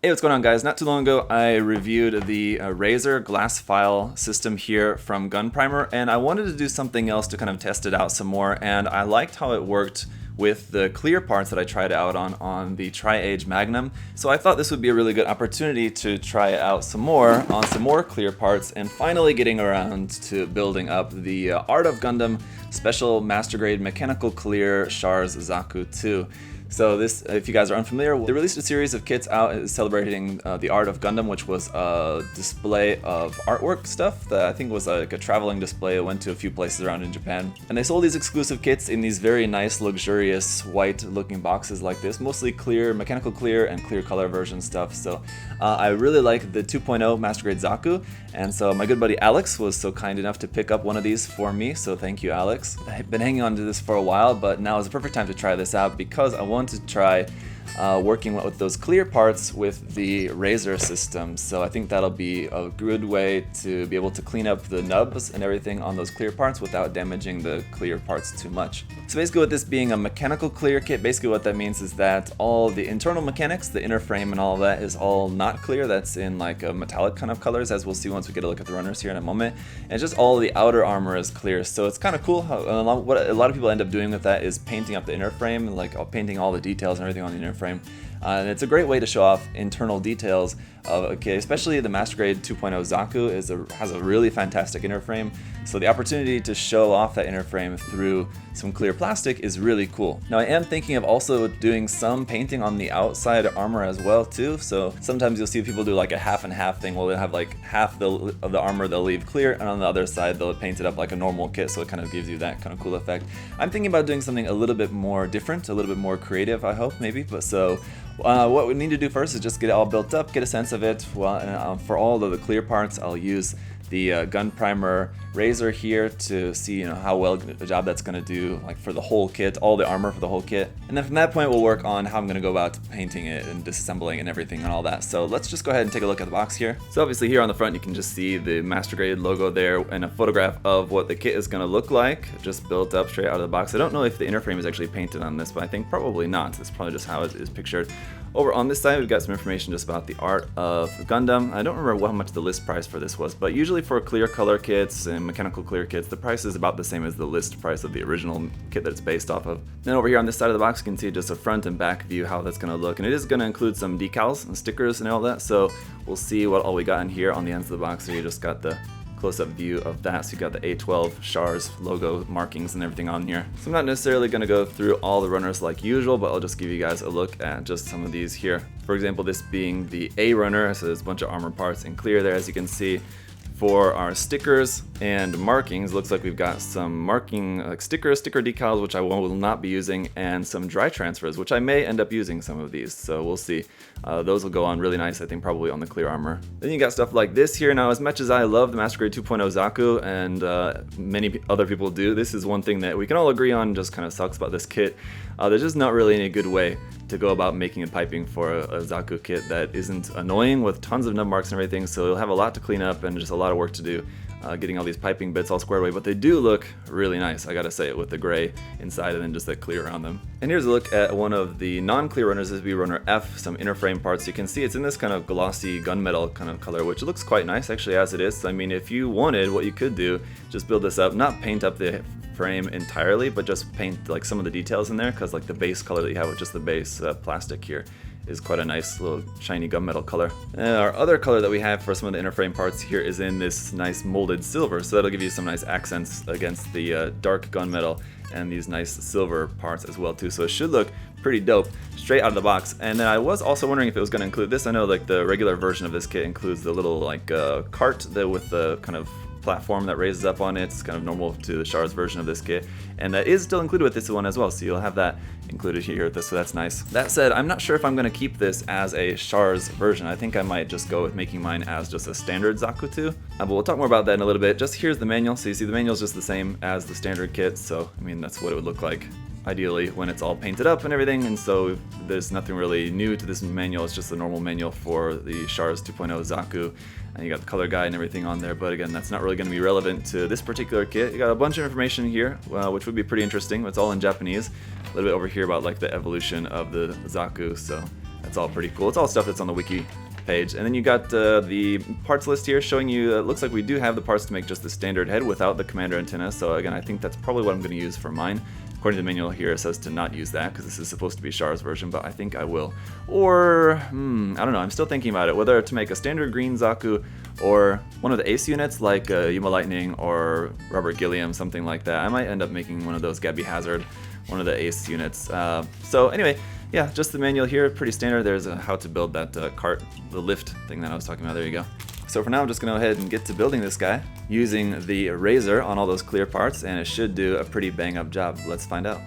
Hey, what's going on, guys? Not too long ago, I reviewed the Razer glass file system here from GunPrimer, and I wanted to do something else to kind of test it out some more, and I liked how it worked with the clear parts that I tried out on the Tri-Age Magnum. So I thought this would be a really good opportunity to try it out some more on some more clear parts, and finally getting around to building up the Art of Gundam Special Master Grade Mechanical Clear Char's Zaku 2. So this, if you guys are unfamiliar, they released a series of kits out celebrating the Art of Gundam, which was a display of artwork stuff that I think was like a traveling display. It went to a few places around in Japan. And they sold these exclusive kits in these very nice, luxurious, white-looking boxes like this, mostly clear, mechanical clear, and clear color version stuff. So I really like the 2.0 Master Grade Zaku, and so my good buddy Alex was so kind enough to pick up one of these for me, so thank you, Alex. I've been hanging on to this for a while, but now is the perfect time to try this out because I want to try working with those clear parts with the Razer system. So I think that'll be a good way to be able to clean up the nubs and everything on those clear parts without damaging the clear parts too much. So basically, with this being a mechanical clear kit, basically what that means is that all the internal mechanics, the inner frame and all of that, is all not clear. That's in like a metallic kind of colors, as we'll see once we get a look at the runners here in a moment. And it's just all the outer armor is clear. So it's kind of cool how what a lot of people end up doing with that is painting up the inner frame, like painting all the details and everything on the inner frame. And it's a great way to show off internal details of a kit, especially the Master Grade 2.0 Zaku has a really fantastic inner frame. So the opportunity to show off that inner frame through some clear plastic is really cool. Now I am thinking of also doing some painting on the outside armor as well too. So sometimes you'll see people do like a half and half thing. Well, they'll have like half of the armor they'll leave clear, and on the other side they'll paint it up like a normal kit, so it kind of gives you that kind of cool effect. I'm thinking about doing something a little bit more different, a little bit more creative, I hope, maybe. But so what we need to do first is just get it all built up, get a sense of it. Well, for all of the clear parts, I'll use the GunPrimer Razer here to see how well the job that's going to do, like for the whole kit, all the armor for the whole kit. And then from that point we'll work on how I'm going to go about painting it and disassembling and everything and all that. So let's just go ahead and take a look at the box here. So obviously here on the front you can just see the Master Grade logo there and a photograph of what the kit is going to look like, just built up straight out of the box. I don't know if the inner frame is actually painted on this, but I think probably not. It's probably just how it is pictured. Over on this side, we've got some information just about the Art of Gundam. I don't remember how much the list price for this was, but usually for clear color kits and mechanical clear kits, the price is about the same as the list price of the original kit that it's based off of. Then over here on this side of the box, you can see just a front and back view how that's going to look, and it is going to include some decals and stickers and all that. So we'll see what all we got in here on the ends of the box. So you just got the close-up view of that, so you got the A12 Char's logo markings and everything on here. So I'm not necessarily going to go through all the runners like usual, but I'll just give you guys a look at just some of these here. For example, this being the A runner, so there's a bunch of armor parts in clear there, as you can see. For our stickers and markings, looks like we've got some marking like sticker decals, which I will not be using, and some dry transfers, which I may end up using some of these, so we'll see. Those will go on really nice, I think, probably on the clear armor. Then you got stuff like this here. Now, as much as I love the Master Grade 2.0 Zaku, and many other people do, this is one thing that we can all agree on just kind of sucks about this kit. There's just not really any good way to go about making a piping for a Zaku kit that isn't annoying with tons of nub marks and everything, so you'll have a lot to clean up and just a lot of work to do getting all these piping bits all squared away, but they do look really nice, I gotta say it, with the gray inside and then just that clear around them. And here's a look at one of the non-clear runners. This would be runner F, some inner frame parts. You can see it's in this kind of glossy gunmetal kind of color, which looks quite nice actually as it is. I mean, if you wanted, what you could do, just build this up, not paint up the frame entirely, but just paint like some of the details in there, because like the base color that you have with just the base plastic here is quite a nice little shiny gunmetal color. And our other color that we have for some of the inner frame parts here is in this nice molded silver, so that'll give you some nice accents against the dark gunmetal and these nice silver parts as well too. So it should look pretty dope straight out of the box. And then I was also wondering if it was going to include this. I know like the regular version of this kit includes the little like cart with the kind of platform that raises up on it. It's kind of normal to the Char's version of this kit, and that is still included with this one as well, so you'll have that included here, so that's nice. That said, I'm not sure if I'm going to keep this as a Char's version. I think I might just go with making mine as just a standard Zaku 2, but we'll talk more about that in a little bit. Just here's the manual, so you see the manual is just the same as the standard kit, so I mean that's what it would look like ideally when it's all painted up and everything, and so there's nothing really new to this manual. It's just the normal manual for the Char's 2.0 Zaku, and you got the color guide and everything on there, but again, that's not really going to be relevant to this particular kit. You got a bunch of information here, which would be pretty interesting. It's all in Japanese. A little bit over here about like the evolution of the Zaku, so That's all pretty cool. It's all stuff that's on the wiki page. And then you got the parts list here showing you, it looks like we do have the parts to make just the standard head without the commander antenna. So again, I think that's probably what I'm going to use for mine. According to the manual here, it says to not use that because this is supposed to be Char's version, but I think I will. Or, I don't know, I'm still thinking about it, whether to make a standard green Zaku or one of the ace units like Yuma Lightning or Robert Gilliam, something like that. I might end up making one of those Gabby Hazard, one of the ace units. So anyway, yeah, just the manual here, pretty standard. There's how to build that cart, the lift thing that I was talking about. There you go. So for now, I'm just going to go ahead and get to building this guy using the Razer on all those clear parts, and it should do a pretty bang-up job. Let's find out.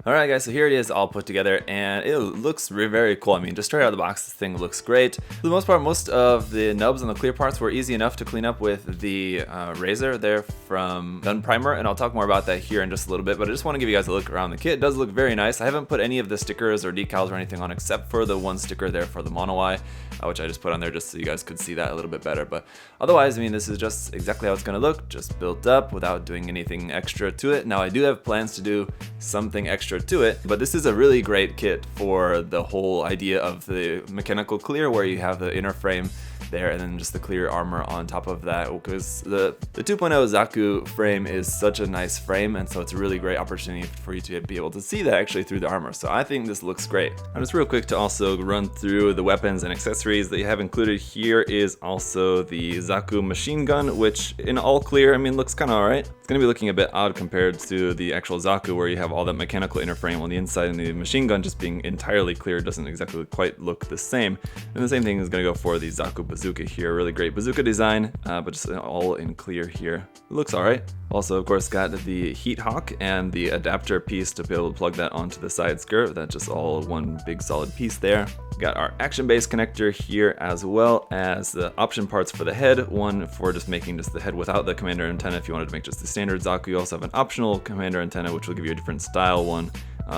Alright guys, so here it is all put together, and it looks very cool. I mean, just straight out of the box, this thing looks great. For the most part, most of the nubs and the clear parts were easy enough to clean up with the Razer there from GunPrimer, and I'll talk more about that here in just a little bit, but I just want to give you guys a look around the kit. It does look very nice. I haven't put any of the stickers or decals or anything on except for the one sticker there for the mono eye, which I just put on there just so you guys could see that a little bit better. But otherwise, I mean, this is just exactly how it's going to look, just built up without doing anything extra to it. Now, I do have plans to do something extra to it, but this is a really great kit for the whole idea of the mechanical clear, where you have the inner frame there and then just the clear armor on top of that, because the 2.0 Zaku frame is such a nice frame, and so it's a really great opportunity for you to be able to see that actually through the armor. So I think this looks great. Now just real quick to also run through the weapons and accessories that you have included here is also the Zaku machine gun, which in all clear, I mean, looks kind of alright. It's going to be looking a bit odd compared to the actual Zaku, where you have all that mechanical inner frame on the inside, and the machine gun just being entirely clear doesn't exactly quite look the same. And the same thing is going to go for the Zaku bazooka here. Really great bazooka design, but just all in clear here. It looks alright. Also, of course, got the heat hawk and the adapter piece to be able to plug that onto the side skirt. That's just all one big solid piece there. Got our action base connector here, as well as the option parts for the head. One for just making just the head without the commander antenna if you wanted to make just the standard Zaku. You also have an optional commander antenna, which will give you a different style one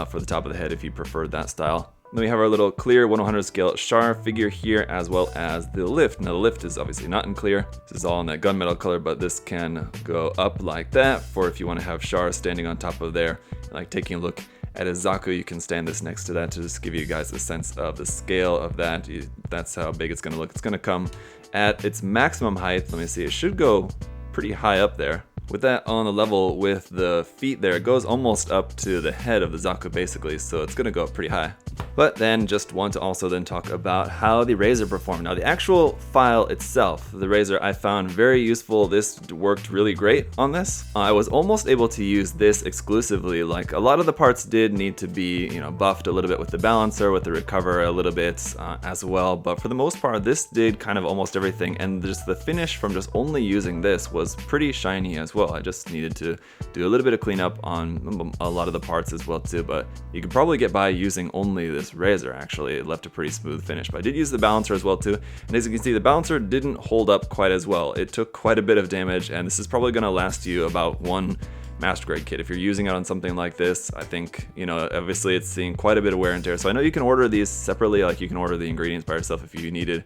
for the top of the head if you preferred that style. Then we have our little clear 1/100 scale Char figure here, as well as the lift. Now the lift is obviously not in clear. This is all in that gunmetal color, but this can go up like that for if you want to have Char standing on top of there, like taking a look at a Zaku. You can stand this next to that to just give you guys a sense of the scale of that. That's how big it's going to look. It's going to come at its maximum height. Let me see, it should go pretty high up there. With that on the level with the feet there, it goes almost up to the head of the Zaku basically, so it's gonna go up pretty high. But then just want to also then talk about how the Razer performed. Now the actual file itself, the Razer, I found very useful. This worked really great on this. I was almost able to use this exclusively. Like a lot of the parts did need to be, buffed a little bit with the balancer, with the recover a little bit as well. But for the most part, this did kind of almost everything. And just the finish from just only using this was pretty shiny as well. I just needed to do a little bit of cleanup on a lot of the parts as well too. But you could probably get by using only only this Razer actually. It left a pretty smooth finish, but I did use the balancer as well too. And as you can see, the balancer didn't hold up quite as well. It took quite a bit of damage, and this is probably going to last you about one master grade kit. If you're using it on something like this, I think, you know, obviously it's seeing quite a bit of wear and tear. So I know you can order these separately, like you can order the ingredients by yourself if you needed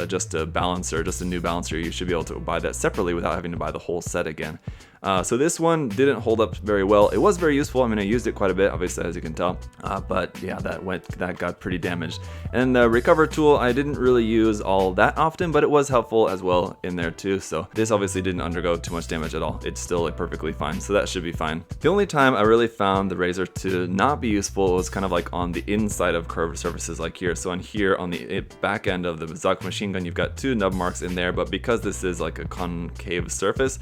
just a balancer, just a new balancer. You should be able to buy that separately without having to buy the whole set again. So this one didn't hold up very well. It was very useful. I mean, I used it quite a bit, obviously, as you can tell. But yeah, that got pretty damaged. And the recover tool, I didn't really use all that often, but it was helpful as well in there too. So this obviously didn't undergo too much damage at all. It's still perfectly fine, so that should be fine. The only time I really found the Razer to not be useful was kind of like on the inside of curved surfaces like here. So on here, on the back end of the Zaku machine gun, you've got two nub marks in there, but because this is like a concave surface,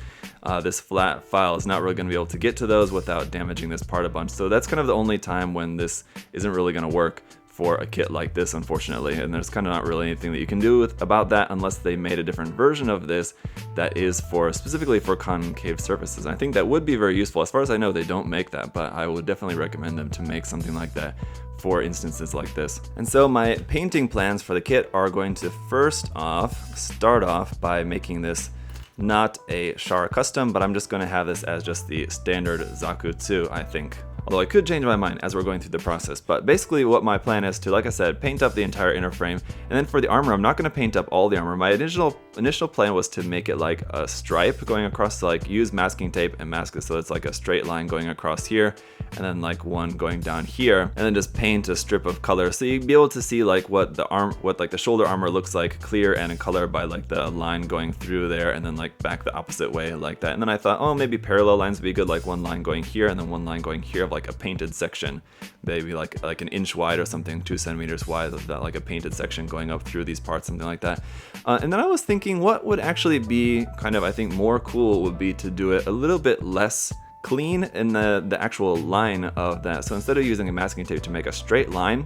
this flat file is not really going to be able to get to those without damaging this part a bunch. So that's kind of the only time when this isn't really going to work for a kit like this, unfortunately, and there's kind of not really anything that you can do about that unless they made a different version of this that is specifically for concave surfaces. And I think that would be very useful. As far as I know, they don't make that, but I would definitely recommend them to make something like that for instances like this. And so my painting plans for the kit are going to start off by making this not a Char custom, but I'm just going to have this as just the standard Zaku 2, I think. Although I could change my mind as we're going through the process. But basically what my plan is to, like I said, paint up the entire inner frame. And then for the armor, I'm not going to paint up all the armor. My initial plan was to make it like a stripe going across, to like use masking tape and mask it so it's like a straight line going across here, and then like one going down here, and then just paint a strip of color so you'd be able to see like what the shoulder armor looks like clear and in color by like the line going through there, and then like back the opposite way like that. And then I thought, oh, maybe parallel lines would be good, like one line going here and then one line going here of like a painted section, maybe like an inch wide or something, 2 centimeters wide, of that, like a painted section going up through these parts, something like that. And then I was thinking what would actually be kind of, I think, more cool would be to do it a little bit less clean in the actual line of that. So instead of using a masking tape to make a straight line,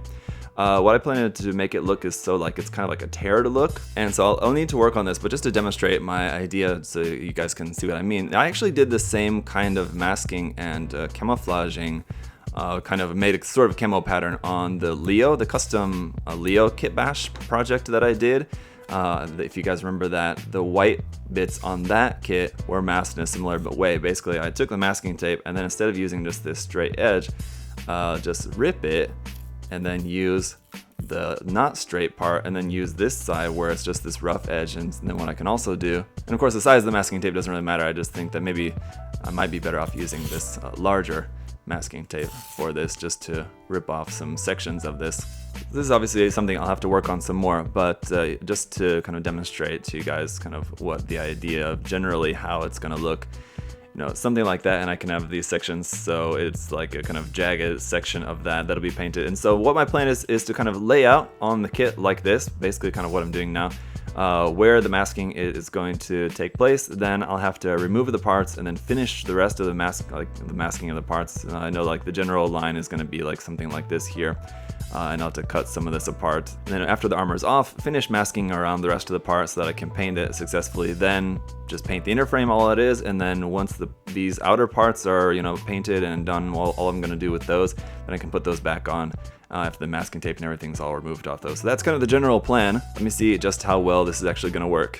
what I planned to make it look is so like it's kind of like a teared look. And so I'll need to work on this, but just to demonstrate my idea so you guys can see what I mean, I actually did the same kind of masking and camouflaging, kind of made a sort of camo pattern on the Leo, the custom Leo kit bash project that I did. If you guys remember that, the white bits on that kit were masked in a similar way. Basically, I took the masking tape and then instead of using just this straight edge, just rip it and then use the not straight part and then use this side where it's just this rough edge. And then what I can also do, and of course the size of the masking tape doesn't really matter, I just think that maybe I might be better off using this larger masking tape for this, just to rip off some sections of this. This is obviously something I'll have to work on some more, but just to kind of demonstrate to you guys kind of what the idea of generally how it's going to look, you know, something like that. And I can have these sections, so it's like a kind of jagged section of that'll be painted. And so what my plan is to kind of lay out on the kit like this, basically kind of what I'm doing now. Where the masking is going to take place, then I'll have to remove the parts and then finish the rest of the masking of the parts. I know like the general line is going to be like something like this here, and I'll have to cut some of this apart. And then after the armor is off, finish masking around the rest of the part so that I can paint it successfully. Then just paint the inner frame all it is, and then once these outer parts are, you know, painted and done, all I'm going to do with those, then I can put those back on. After the masking tape and everything's all removed off those. So that's kind of the general plan. Let me see just how well this is actually going to work.